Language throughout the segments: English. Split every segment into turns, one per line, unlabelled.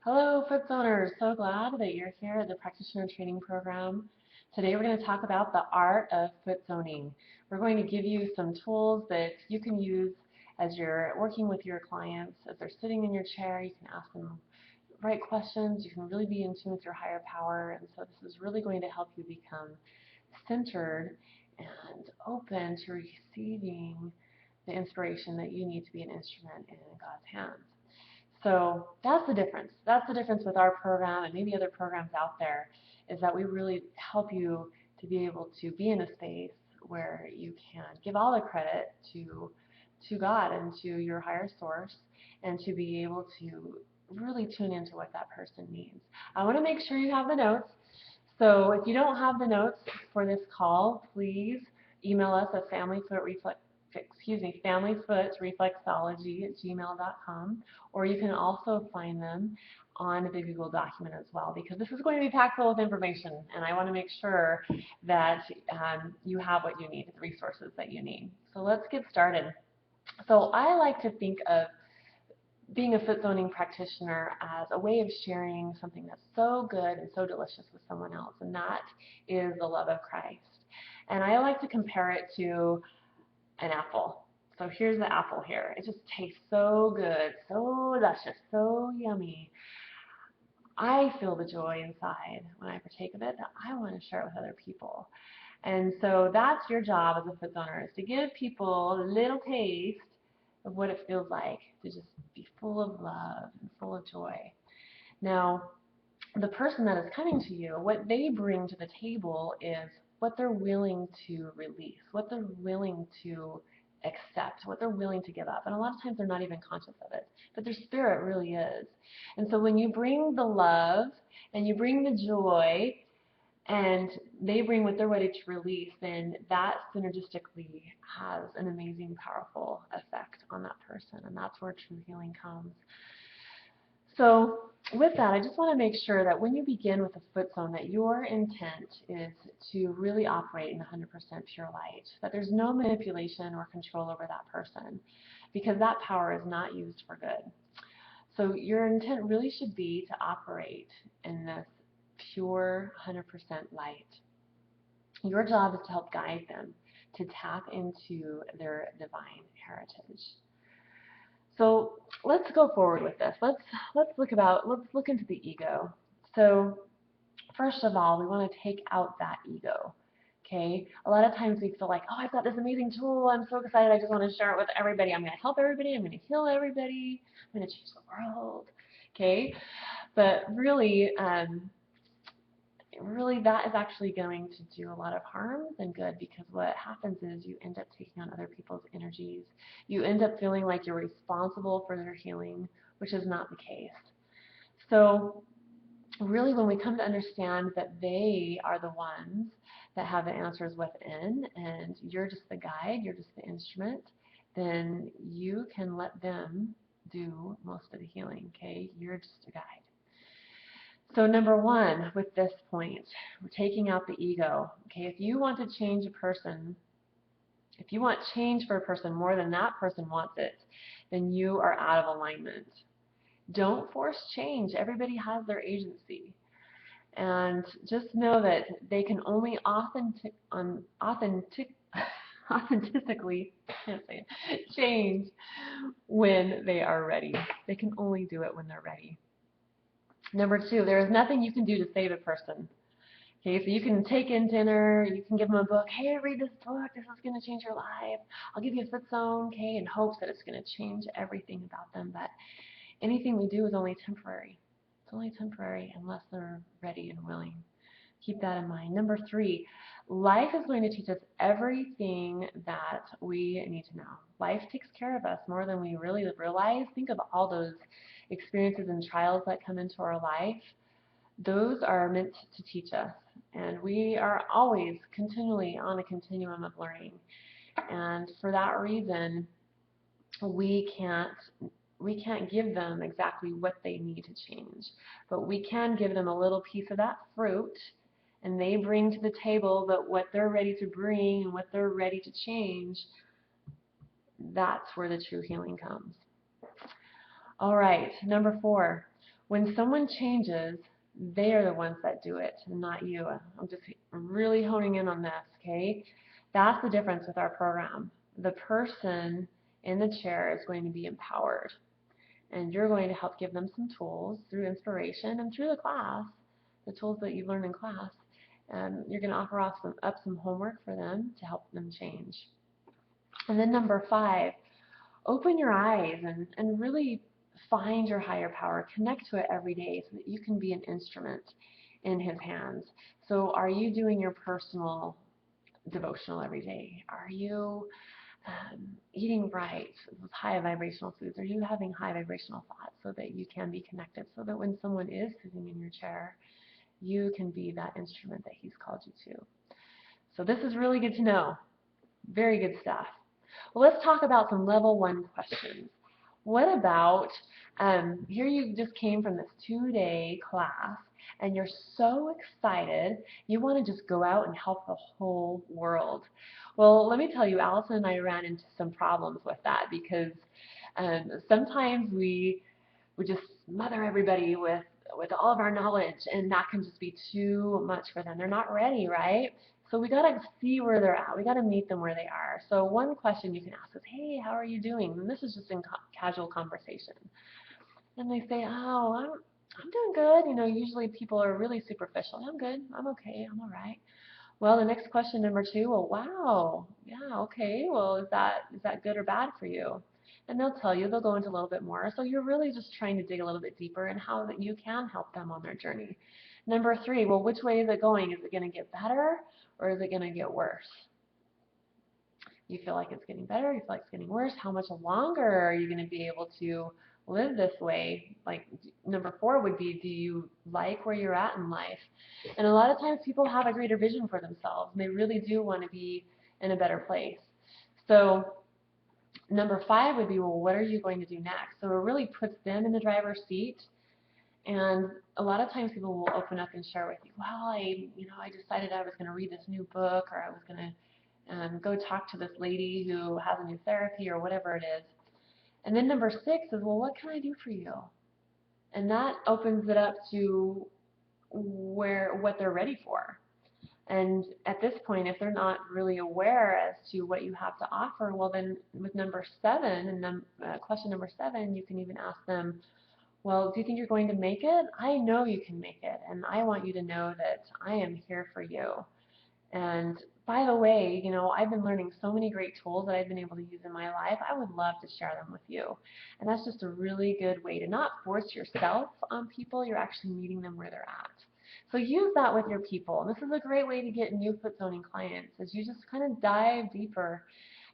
Hello, Foot Zoners. So glad that you're here at the Practitioner Training Program. Today we're going to talk about the art of foot zoning. We're going to give you some tools that you can use as you're working with your clients, as they're sitting in your chair. You can ask them right questions. You can really be in tune with your higher power. And so this is really going to help you become centered and open to receiving the inspiration that you need to be an instrument in God's hands. So that's the difference. That's the difference with our program and maybe other programs out there, is that we really help you to be able to be in a space where you can give all the credit to God and to your higher source, and to be able to really tune into what that person needs. I want to make sure you have the notes. So if you don't have the notes for this call, please email us at familyfootreflexology@gmail.com, or you can also find them on the Google document as well, because this is going to be packed full of information, and I want to make sure that you have what you need, the resources that you need. So let's get started. So I like to think of being a foot zoning practitioner as a way of sharing something that's so good and so delicious with someone else, and that is the love of Christ. And I like to compare it to an apple. So here's the apple here. It just tastes so good, so luscious, so yummy. I feel the joy inside when I partake of it that I want to share it with other people. And so that's your job as a foot zoner, is to give people a little taste of what it feels like to just be full of love and full of joy. Now, the person that is coming to you, what they bring to the table is what they're willing to release, what they're willing to accept, what they're willing to give up. And a lot of times they're not even conscious of it, but their spirit really is. And so when you bring the love and you bring the joy, and they bring what they're ready to release, then that synergistically has an amazing, powerful effect on that person, and that's where true healing comes. So with that, I just want to make sure that when you begin with a foot zone, that your intent is to really operate in 100% pure light, that there's no manipulation or control over that person, because that power is not used for good. So your intent really should be to operate in this pure 100% light. Your job is to help guide them to tap into their divine heritage. So let's go forward with this. Let's look into the ego. So first of all, we want to take out that ego. Okay, a lot of times we feel like, oh, I've got this amazing tool. I'm so excited. I just want to share it with everybody. I'm going to help everybody. I'm going to heal everybody. I'm going to change the world. Okay, but really that is actually going to do a lot of harm than good, because what happens is you end up taking on other people's energies. You end up feeling like you're responsible for their healing, which is not the case. So really, when we come to understand that they are the ones that have the answers within, and you're just the guide, you're just the instrument, then you can let them do most of the healing, okay? You're just a guide. So number one, with this point, we're taking out the ego. Okay, if you want to change a person, if you want change for a person more than that person wants it, then you are out of alignment. Don't force change. Everybody has their agency. And just know that they can only authentically change when they are ready. They can only do it when they're ready. Number two, there is nothing you can do to save a person. Okay, so you can take in dinner, you can give them a book. Hey, read this book. This is going to change your life. I'll give you a foot zone, okay, in hopes that it's going to change everything about them. But anything we do is only temporary. It's only temporary unless they're ready and willing. Keep that in mind. Number three, life is going to teach us everything that we need to know. Life takes care of us more than we really realize. Think of all those experiences and trials that come into our life. Those are meant to teach us, and we are always continually on a continuum of learning. And for that reason, we can't give them exactly what they need to change, but we can give them a little piece of that fruit, and they bring to the table that what they're ready to bring and what they're ready to change. That's where the true healing comes. All right, number four. When someone changes, they are the ones that do it, not you. I'm just really honing in on this, okay? That's the difference with our program. The person in the chair is going to be empowered, and you're going to help give them some tools through inspiration and through the class, the tools that you learn in class. You're going to offer up some homework for them to help them change. And then number 5, open your eyes and really find your higher power. Connect to it every day so that you can be an instrument in His hands. So are you doing your personal devotional every day? Are you eating right with high vibrational foods? Are you having high vibrational thoughts so that you can be connected, so that when someone is sitting in your chair, you can be that instrument that He's called you to? So this is really good to know. Very good stuff. Well, let's talk about some level 1 questions. What about, here you just came from this 2-day class and you're so excited, you want to just go out and help the whole world. Well, let me tell you, Allison and I ran into some problems with that because sometimes we just smother everybody with all of our knowledge, and that can just be too much for them. They're not ready, right? So we got to see where they're at. We got to meet them where they are. So one question you can ask is, hey, how are you doing? And this is just in casual conversation. And they say, oh, I'm doing good. You know, usually people are really superficial. I'm good. I'm okay. I'm all right. Well, the next question, number 2, well, wow, yeah, okay. Well, is that good or bad for you? And they'll tell you, they'll go into a little bit more. So you're really just trying to dig a little bit deeper in how that you can help them on their journey. Number 3, well, which way is it going? Is it going to get better or is it going to get worse? You feel like it's getting better, you feel like it's getting worse. How much longer are you going to be able to live this way? Like number 4 would be, do you like where you're at in life? And a lot of times people have a greater vision for themselves, and they really do want to be in a better place. So number 5 would be, well, what are you going to do next? So it really puts them in the driver's seat. And a lot of times people will open up and share with you, well, I decided I was going to read this new book, or I was going to go talk to this lady who has a new therapy, or whatever it is. And then number 6 is, well, what can I do for you? And that opens it up to what they're ready for. And at this point, if they're not really aware as to what you have to offer, well, then with number 7, and question number 7, you can even ask them, well, do you think you're going to make it? I know you can make it, and I want you to know that I am here for you. And by the way, you know, I've been learning so many great tools that I've been able to use in my life. I would love to share them with you. And that's just a really good way to not force yourself on people. You're actually meeting them where they're at. So use that with your people. And this is a great way to get new foot zoning clients, is you just kind of dive deeper,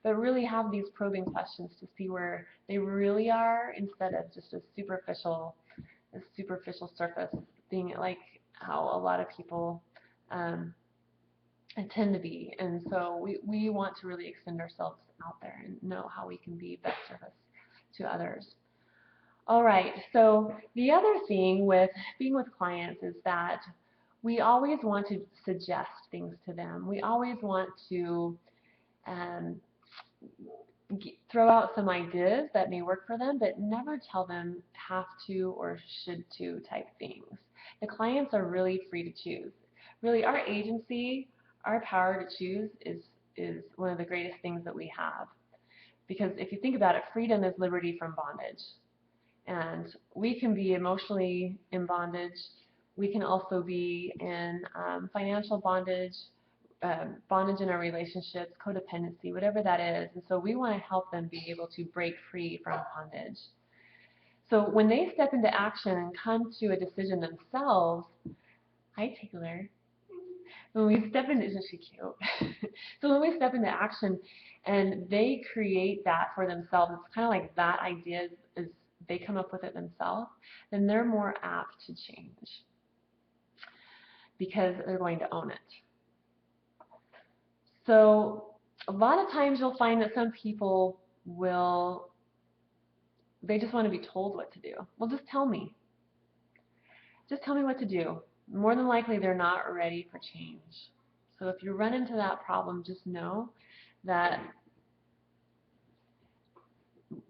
but really have these probing questions to see where they really are, instead of just a superficial surface thing, like how a lot of people tend to be. And so we want to really extend ourselves out there and know how we can be best service to others. All right, so the other thing with being with clients is that we always want to suggest things to them. We always want to throw out some ideas that may work for them, but never tell them have to or should to type things. The clients are really free to choose. Really, our agency, our power to choose is one of the greatest things that we have. Because if you think about it, freedom is liberty from bondage. And we can be emotionally in bondage. We can also be in financial bondage, bondage in our relationships, codependency, whatever that is. And so we want to help them be able to break free from bondage. So when they step into action and come to a decision themselves, hi Taylor. When we step into, isn't she cute? So when we step into action and they create that for themselves, it's kind of like that idea is they come up with it themselves, then they're more apt to change because they're going to own it. So a lot of times you'll find that some people they just want to be told what to do. Well, just tell me. Just tell me what to do. More than likely, they're not ready for change. So if you run into that problem, just know that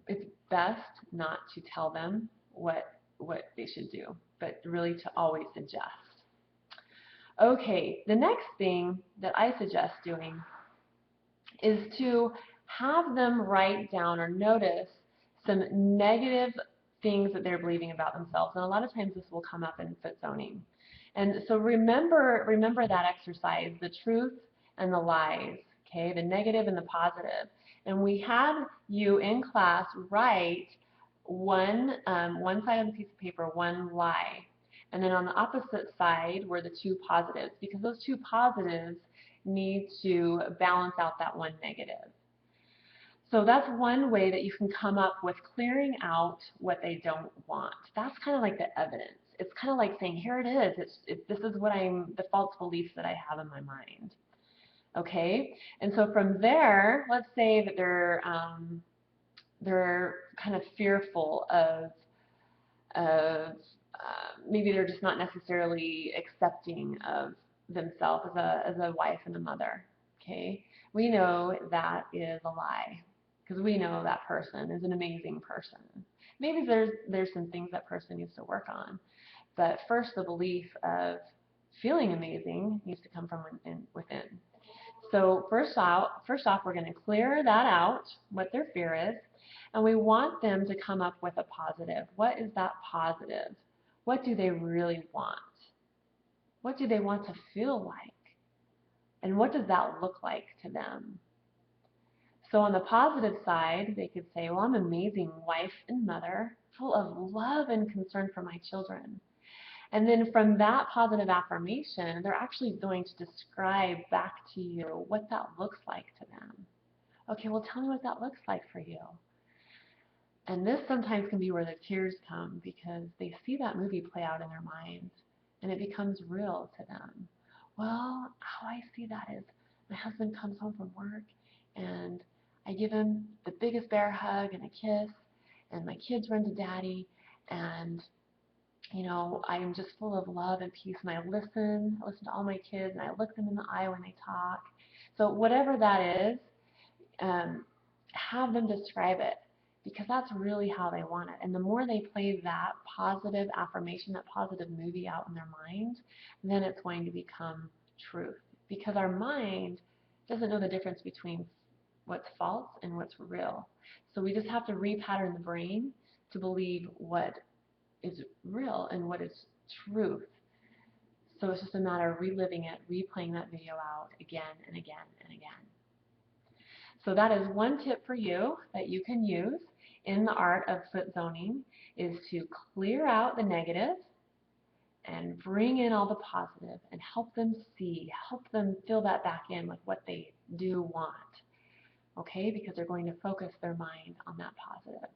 it's best not to tell them what what they should do, but really to always adjust. Okay, the next thing that I suggest doing is to have them write down or notice some negative things that they're believing about themselves. And a lot of times this will come up in foot zoning. And so remember that exercise, the truth and the lies, okay, the negative and the positive. And we had you in class write one side on the piece of paper, one lie. And then on the opposite side were the two positives, because those two positives need to balance out that one negative. So that's one way that you can come up with clearing out what they don't want. That's kind of like the evidence. It's kind of like saying, here it is. This is what the false beliefs that I have in my mind. Okay? And so from there, let's say that they're kind of fearful of maybe they're just not necessarily accepting of themselves as a wife and a mother. Okay? We know that is a lie, because we know that person is an amazing person. Maybe there's some things that person needs to work on, but first the belief of feeling amazing needs to come from within. So first off, we're going to clear that out, what their fear is, and we want them to come up with a positive. What is that positive? What do they really want? What do they want to feel like? And what does that look like to them? So on the positive side, they could say, well, I'm an amazing wife and mother, full of love and concern for my children. And then from that positive affirmation, they're actually going to describe back to you what that looks like to them. Okay, well, tell me what that looks like for you. And this sometimes can be where the tears come, because they see that movie play out in their minds, and it becomes real to them. Well, how I see that is my husband comes home from work, and I give him the biggest bear hug and a kiss, and my kids run to daddy, and you know, I'm just full of love and peace, and I listen to all my kids, and I look them in the eye when they talk. So whatever that is, have them describe it, because that's really how they want it. And the more they play that positive affirmation, that positive movie out in their mind, then it's going to become truth, because our mind doesn't know the difference between what's false and what's real. So we just have to repattern the brain to believe what is real and what is truth. So it's just a matter of reliving it, replaying that video out again and again and again. So that is one tip for you that you can use in the art of foot zoning, is to clear out the negative and bring in all the positive and help them see, help them fill that back in with what they do want. Okay, because they're going to focus their mind on that positive.